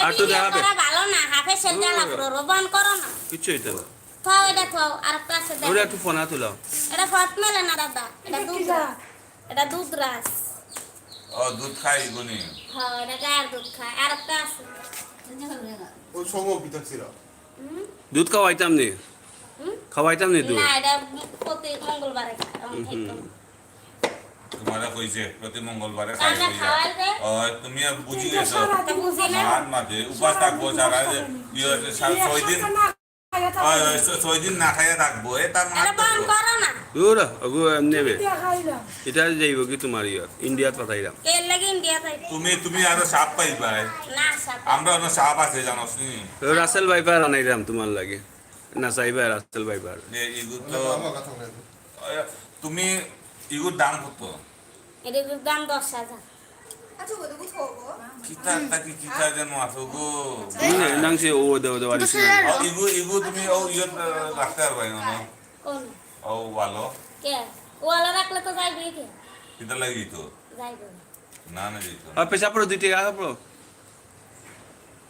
আর তো দেখাবে ভালো না হাফে সেটা লাগলো রোবন করো না কিছু হইতো না খাও এটা খাও আর একটা আছে ওটা একটু ফোনা তুলাও এটা ফট মেলে না দাদা এটা দুধ রাস ও দুধ খাই গুনি হ্যাঁ এটা গায়ের দুধ খায় আর একটা আছে ও সমো বিতক ছিল দুধ খাওয়াইতাম নি খাওয়াইতাম নি দুধ না এটা প্রতি মঙ্গলবারে খায় তোমারা কইছে প্রতি মঙ্গলবারে তাহলে খাওয়াই দে ও তুমি বুঝি গেছো মান মাঝে উপাস থাকবো সারা ছয় দিন ছয় দিন না খাইয়া থাকবো এটা বন্ধ করো না দূর ওগো নেবে এটা যাইব কি তোমার ইয়া ইন্ডিয়াত পাঠাইলাম এর লাগি ইন্ডিয়া যাই তুমি আরো সাপ পাইবা না সাপ আমরা অন্য সাপ আছে জানোস নি রাসেল ভাইপার আনাইলাম তোমার লাগে না চাইবা রাসেল ভাইপার ইগু তো তুমি ইগুর দাম কত এর দাম 10,000 কিতা যেন আছো গো নাংসে ও দেও বাড়ি ইগু তুমি ও ইয়ত রাখতে পারবে না কোন ও ভালো কে ওয়ালা রাখলে তো যাইবে কে কিতা লাগি তো যাইবে না না যাইতো আর পেশা পড়ো দুইটা টাকা পড়ো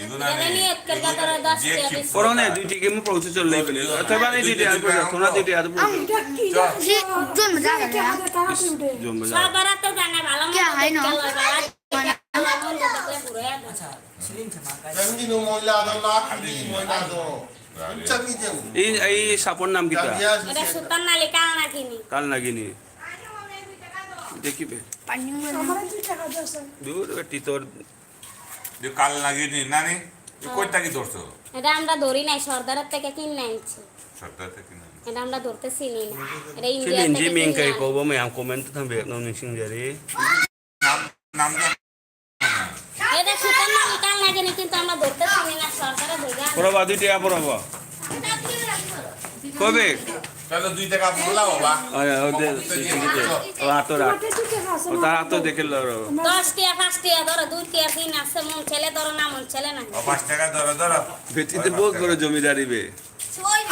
ইগু না নিয়ত করবা তোরা 10 টাকা পড়ো না দুইটা কি মু পড়ছে চললে বলে অথবা নেই দিতে আর পড়ো তোমরা দিতে আর পড়ো জন মজা করে জম বাজা সবার তো জানে ভালো কে হয় না আচ্ছা জঙ্গি নো ময়লা দাও খালি ময়লা দাও চাকরি দেও এই সাপর নাম কিটা এটা সুতান নালি কাল না কিনি কাল নাগিনি দেখিবে পানি আমার 2 টাকা দছে দূর বেটি তোর যে কাল লাগেনি নানি কয়টা কি ধরছো এটা আমরা ধরি নাই সর্দারের থেকে কিনে আনছি সরকার থেকে না এটা আমরা ধরতে চিনি না এটা ইন্ডিয়া Sinin থেকে Jimmy kay ko ba may ang comment tambe no ning jari নাম এটা সুতান নালি কাল না কিনি কিন্তু আমরা ধরতে চিনি না সরদারে ধরে pura ba dito ya pura ba kobe তাহলে 2 টাকা বলা বাবা ay ode ato ra o ta ato dekelo 10 টাকা 5 টাকা ধরো 2 টাকা দিন আছে মন ছেলে ধরো না মন ছেলে না ও 5 টাকা ধরো betite বহুত বড় জমিদারি বে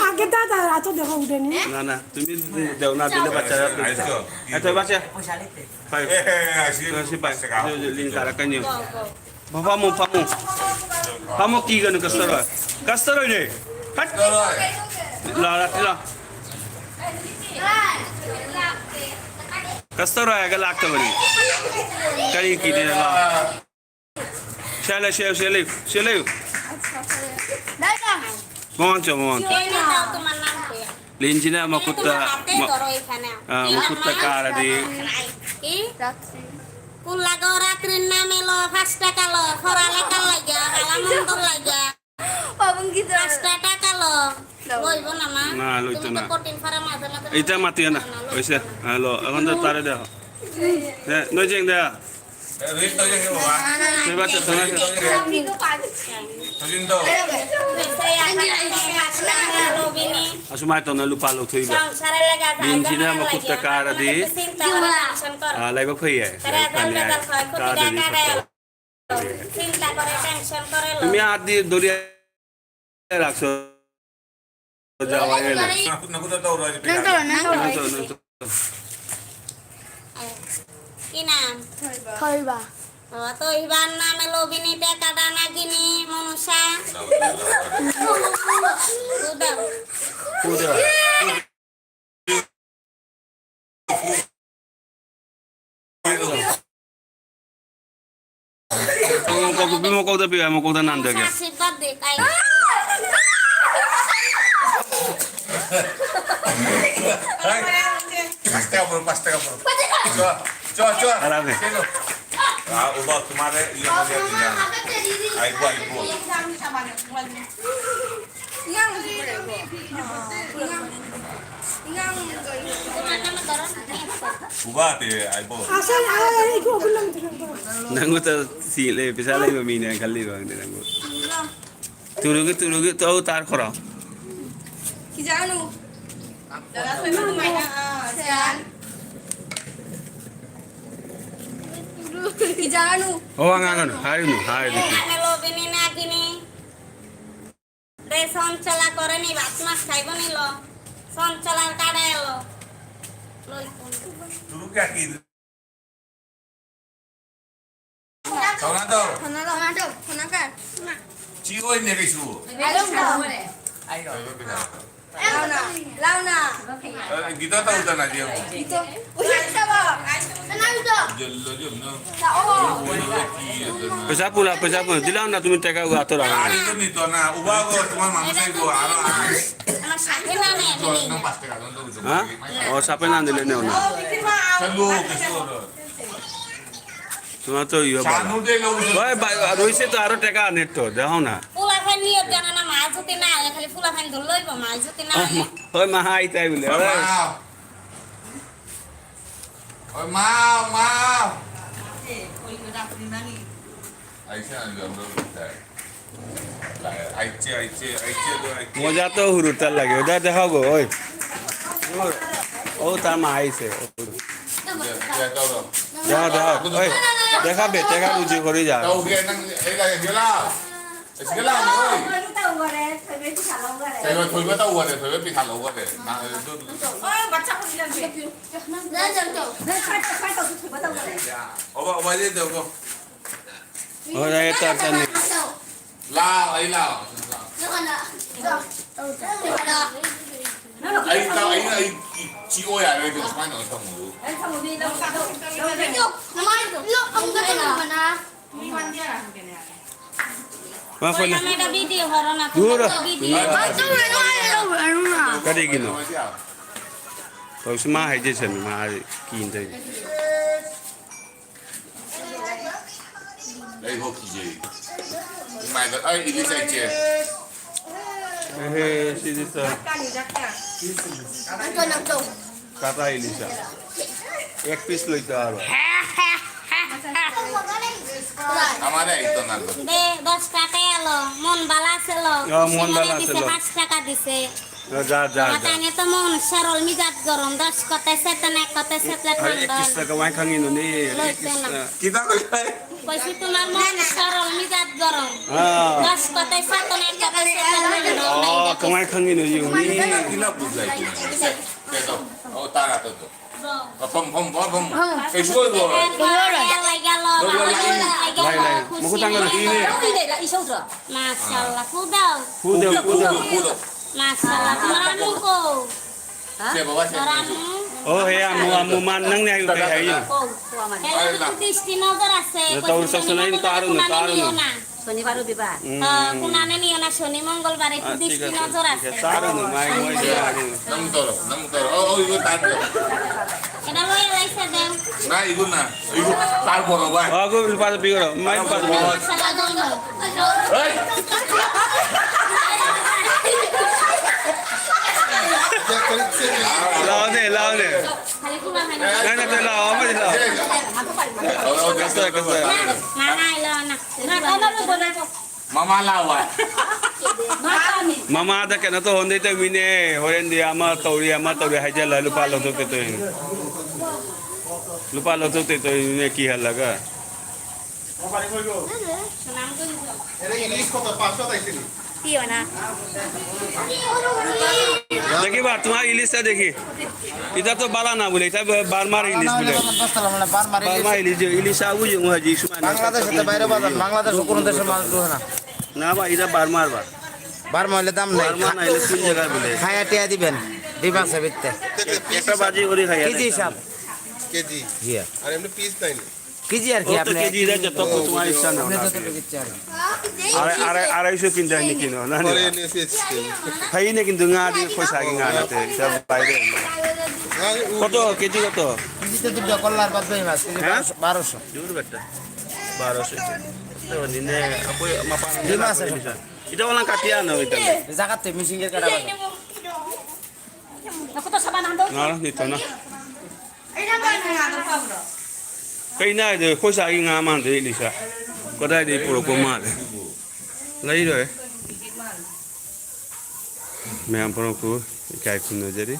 আগে দাদা এত দেখো উঠেনি না না তুমি দেও না দিলে বাচ্চারা আইছো eto bacha five আসি si pa link kara kanyo pamu pamu ki ganu kastaro ne hat la la kastaro aga lakta bari kari ki ne la shele দাদা moncho কই না দাও তোমার নাম কইয়া linjina makutta ধরো এখানে makutta kara di কি রাত্রি কোন লাগো রাত্রির নাম এলো 5 টাকা লো খরালে কাল লাগা কালা মন্দর লাগা পাবন কি 5 টাকা লো লইব না মা না, লইতো তুমি তো না। কোটিন ফারা মাঝে মাঝে এটা mati na oise halo এখন তো তারে দাও no jeng da রেট তো যে বাবা me bacha tona আমি তো পাবি তুই তো সেই আটা রবিনি asumay to na lupa lo thuiba সংসারে লাগা linjina makutta kara di চিন্তা করে টেনশন করো laiba khoye তারা দাল খায় কোটি টাকা দেয় চিন্তা করে টেনশন করে তুমি হাত দিয়ে দরিয়া রাখছো যাওয়া এলে না কোথা তো রয়ে না কি নাম থইবা ও তো ইবার নামে লোবিনী টাকাটা না কিনি মনুষা উদাও পুরো mo ko da piya mo ko da nanda ke আশীর্বাদ দে কাই পাঁচ টাকা পড়ো চ arabe ওবা তোমারে ইয়ে করে দিলাম আইবো তোমার নামে ধরো ওবা তে আইবো আসল এই গো বললাম তো nangu ta sile pisala iba mina kalli ba ngde nangu turugi to tar khora কি জানো দাদা কইবা তোমায় না সেয়ান কি জানো oh angan hari নামে লোবিনী না কিনি রে সঞ্চলা করে নি ভাত মাছ খাইব নিল সঞ্চলার কাড়া এলো লই কোন তুরু কে কি সোনা দাও খানা দাও Manado, Konaka. Chigo ini kesu. I don't know. Launa. Kita tahu tanah dia. Ito. Uy, siapa? Kenapa itu? Jello jello. Oh. Pesa pula dilaw na তুমি টাকা আতর Hari itu nih tuh nah, ubah kok cuma mama saya gua aro. আমার সাথে না নে Tuh nang pasti kan tuh. হ্যাঁ ও সাপে না দিলে নেও না Selu kesu. তোমার তো ইয়ে Sanu deh lo. ওই রইছে তো আরো টাকা আনে তো দেখো না ফুলা খাই নিয়ে জানা না মাছ হতে না খালি ফুলা খাই ধর লইব মাছ হতে না ওই মা আইতাই বলে ওই Oi mau mau. Aisyah juga belum bisa. Aisyah tuh. মজা তো হুরুতার লাগে ওটা দেখাও গো ওই ও তার মা আইছে Ya tahu. দেখো দেখো ওই দেখাবে টাকা বুঝি করে যা Tahu dia nang kayak gila. Segala oi. Saya thôi có tahu ada, thôi bị thằng lâu ada. Nah itu. Oba dia tuh kok. ওরা এটা টানি Lao ấy lao. Ấy tao ấy chị ơi à, đây được mai nói xong rồi. মা কইলে এটা video করো না দূর video কাটি কিনো তো মা হাইজেছেন মা কিন যাই Đây hộp gì? Mày có ai đi chạy chưa? হে সিদিসা কাটা ইলিশা এক পিস লইতে আরো Amada itu nago. দে 10 টাকা এলো মন ভালো আছিল মন ভালো আছিল। 5 টাকা দিছে যা যা যা মাথায় তো মন সরল মিজাজ গরম 10 কথায় সেতনে কথায় সেতলে এক পিস টাকা ওয়াই খাঙ্গি নি Kita kok কইছি তোমার মন সরল মিজাজ গরম হ্যাঁ 10 কথায় সেতনে কথায় সেতলে ও কমাই খাঙ্গি নি gila bukan itu. Itu. Oh tarat itu. Pom. Kesu itu. লাই লাই মুখু টাঙ্গা ini মাশাআল্লাহ ফুদাও ফুদে মাশাআল্লাহ তোমার আম্মু কো Siapa bawa siapa? ও হে আমু মান নং নাই উঠে হাই এলা দৃষ্টি নজর আছে তো উৎসব শুনাই তো আরো না শনিবার রবিবার কুনানে নিও না শনি মঙ্গলবার একটু দৃষ্টি নজর আছে সারো না মাই মই Nang toro. Oh itu tadi. এটা লই লাইছে দেন Nah itu nah. Itu tar boro bae. ও গো পাস বিগড় মাই পাস বিগড় মাশাআল্লাহ দন্ড Hei. লাও দে খালি কুনা হয় না না তো লাও আমি লাও Oh কষ্ট কষ্ট না না আইলো না না না বলে Mama lawa. মামা দা কেন তো হন্দি তো মিনে হরেন দি আমার তৌরি হাইজা লা লুপা লতো তে তো লুপা লতো তে তো নে কি হাল লাগা সুনাম কইছো এটা ইংলিশ কত 500 তাইছিল দিও না দেখি বা তোমার ইলিশটা দেখি এটা তো বালা না বলে এটা বারমার ইলিশ বলে বারমার ইলিশ আবু যে হাজি সুমান বাংলাদেশে তো বাইরে বাজার বাংলাদেশ কোন দেশের মাছ ধরে না না বা এটা বারমার বা বার মহিলে দাম নাই বারমার না ইলিশ কোন জায়গা বলে খায়া টিয়া দিবেন দিবাসে বিতে একটা বাজি করে খাই কেজি হিসাব কেজি জিয়া আর এমনি পিস তাই না কেজি আর ও কি তো আপনি কেজি রে যত তোমার ইচ্ছা না আপনি যত দিচ্ছে আর আড়াইশো কিনতে হয় নাকি না পরে এনে এসেছি খাই না কিন্তু না দিয়ে পয়সা কি না নাতে সব বাইরে কত কেজি কত কেজিতে দুটো কল্লার বাদ বাই মাছ কেজি হ্যাঁ? 1200 জোর বেটা 1200 তো দিনে আপনি মাপা ডিমা আছে এটা ওলা কাটিয়া না ওইটা জায়গাতে মিশিং এর কাটা বাজার কত সাবান আনতো না নিত না kay na de ko sa nga man de lisa ko dai de puro ko ma de lai rồi me am puro ko kai kun no jeri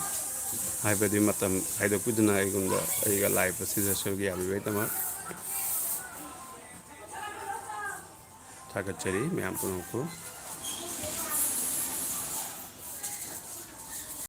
hai ba di matam hai do kudna ai gunda ai ga live pa sisa so gi abi ta ma thakachari me am puro ko